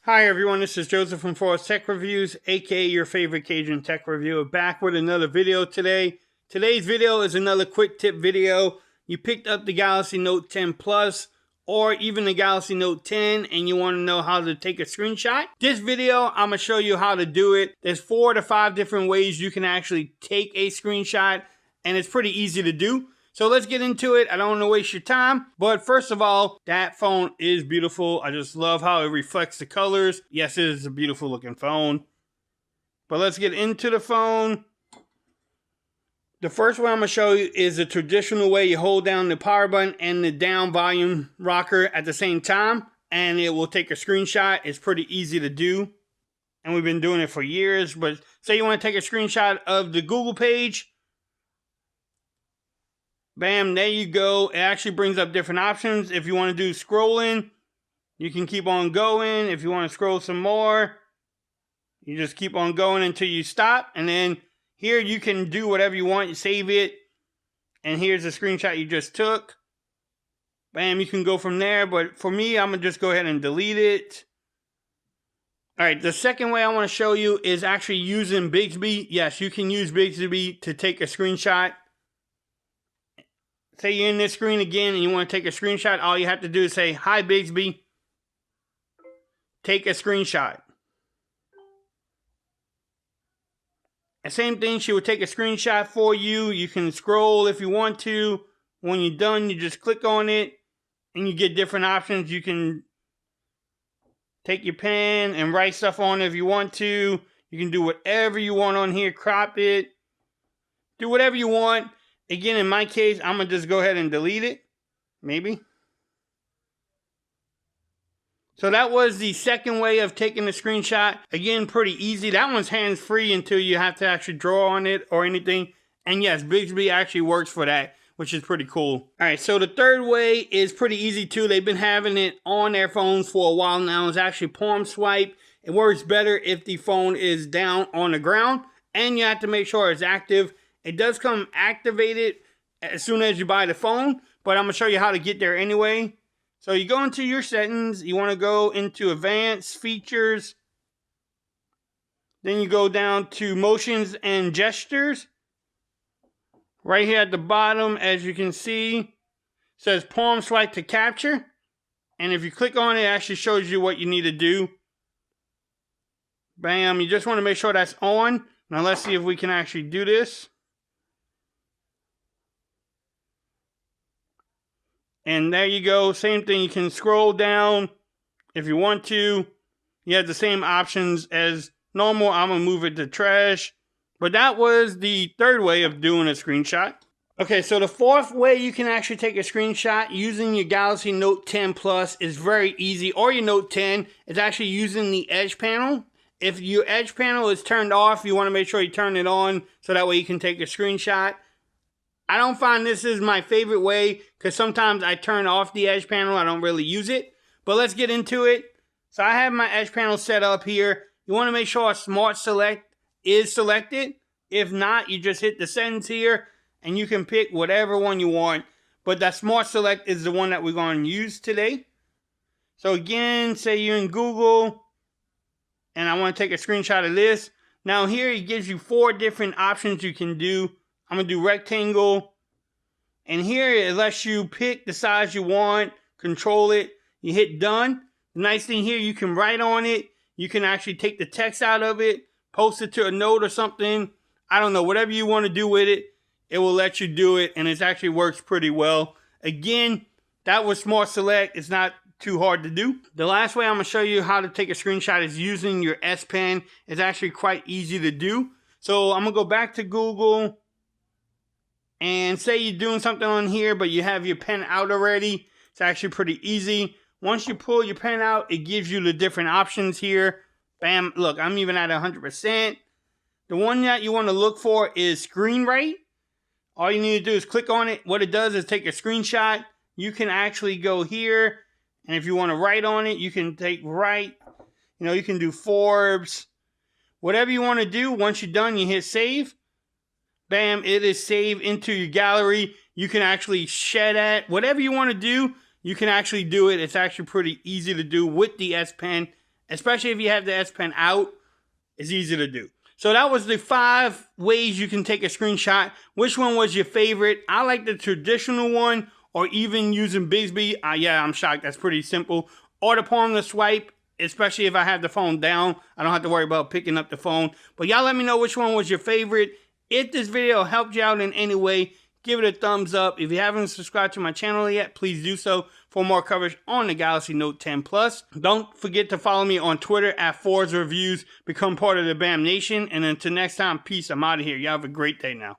Hi everyone, this is Joseph from Forest Tech Reviews, aka your favorite Cajun tech reviewer, back with another video today. Today's video is another quick tip video. You picked up the Galaxy Note 10 Plus or even the Galaxy Note 10 and you want to know how to take a screenshot. This video, I'm going to show you how to do it. There's 4 to 5 different ways you can actually take a screenshot and it's pretty easy to do. So let's get into it. I don't want to waste your time. But first of all, that phone is beautiful. I just love how it reflects the colors. Yes, it is a beautiful looking phone. But let's get into the phone. The first one I'm going to show you is the traditional way. You hold down the power button and the down volume rocker at the same time. And it will take a screenshot. It's pretty easy to do. And we've been doing it for years. But say you want to take a screenshot of the Google page. Bam, there you go. It actually brings up different options. If you want to do scrolling, you can keep on going. If you want to scroll some more, you just keep on going until you stop. And then here you can do whatever you want. You save it. And here's the screenshot you just took. Bam, you can go from there. But for me, I'm going to just go ahead and delete it. Alright, the second way I want to show you is actually using Bixby. Yes, you can use Bixby to take a screenshot. Say you're in this screen again and you want to take a screenshot, all you have to do is say, "Hi Bixby, take a screenshot." The same thing, she will take a screenshot for you. You can scroll if you want to. When you're done, you just click on it and you get different options. You can take your pen and write stuff on it if you want to. You can do whatever you want on here, crop it, do whatever you want. Again, in my case, I'm going to just go ahead and delete it. Maybe. So that was the second way of taking the screenshot. Again, pretty easy. That one's hands-free until you have to actually draw on it or anything. And yes, Bixby actually works for that, which is pretty cool. Alright, so the third way is pretty easy too. They've been having it on their phones for a while now. It's actually palm swipe. It works better if the phone is down on the ground. And you have to make sure it's active. It does come activated as soon as you buy the phone, but I'm going to show you how to get there anyway. So you go into your settings, you want to go into advanced features, then you go down to motions and gestures. Right here at the bottom, as you can see, it says palm swipe to capture, and if you click on it, it actually shows you what you need to do. Bam, you just want to make sure that's on. Now let's see if we can actually do this. And there you go, same thing, you can scroll down if you want to. You have the same options as normal. I'm going to move it to trash. But that was the third way of doing a screenshot. Okay, so the fourth way you can actually take a screenshot using your Galaxy Note 10 Plus is very easy. Or your Note 10 is actually using the edge panel. If your edge panel is turned off, you want to make sure you turn it on so that way you can take a screenshot. I don't find this is my favorite way because sometimes I turn off the edge panel. I don't really use it. But let's get into it. So I have my edge panel set up here. You want to make sure Smart Select is selected. If not, you just hit the settings here and you can pick whatever one you want. But that Smart Select is the one that we're going to use today. So again, say you're in Google and I want to take a screenshot of this. Now here it gives you 4 different options you can do. I'm going to do rectangle. And here it lets you pick the size you want, control it. You hit done. The nice thing here, you can write on it. You can actually take the text out of it, post it to a note or something. I don't know, whatever you want to do with it, it will let you do it. And it actually works pretty well. Again, that was Smart Select. It's not too hard to do. The last way I'm going to show you how to take a screenshot is using your S Pen. It's actually quite easy to do. So I'm going to go back to Google. And say you're doing something on here, but you have your pen out already. It's actually pretty easy. Once you pull your pen out, it gives you the different options here. Bam, look, I'm even at 100%. The one that you want to look for is Screen Write. All you need to do is click on it. What it does is take a screenshot. You can actually go here, and if you want to write on it, you can take write. You know, you can do Forbes. Whatever you want to do, once you're done, you hit save. Bam, it is saved into your gallery. You can actually share that. Whatever you want to do, you can actually do it. It's actually pretty easy to do with the S Pen especially if you have the S Pen out, it's easy to do. So that was the 5 ways you can take a screenshot. Which one was your favorite? I like the traditional one, or even using Bixby. Yeah, I'm shocked. That's pretty simple. Or the palm to swipe, especially if I have the phone down. I don't have to worry about picking up the phone. But y'all let me know which one was your favorite. If this video helped you out in any way, give it a thumbs up. If you haven't subscribed to my channel yet, please do so for more coverage on the Galaxy Note 10 Plus. Don't forget to follow me on Twitter at Forza Reviews. Become part of the BAM Nation. And until next time, peace. I'm out of here. Y'all have a great day now.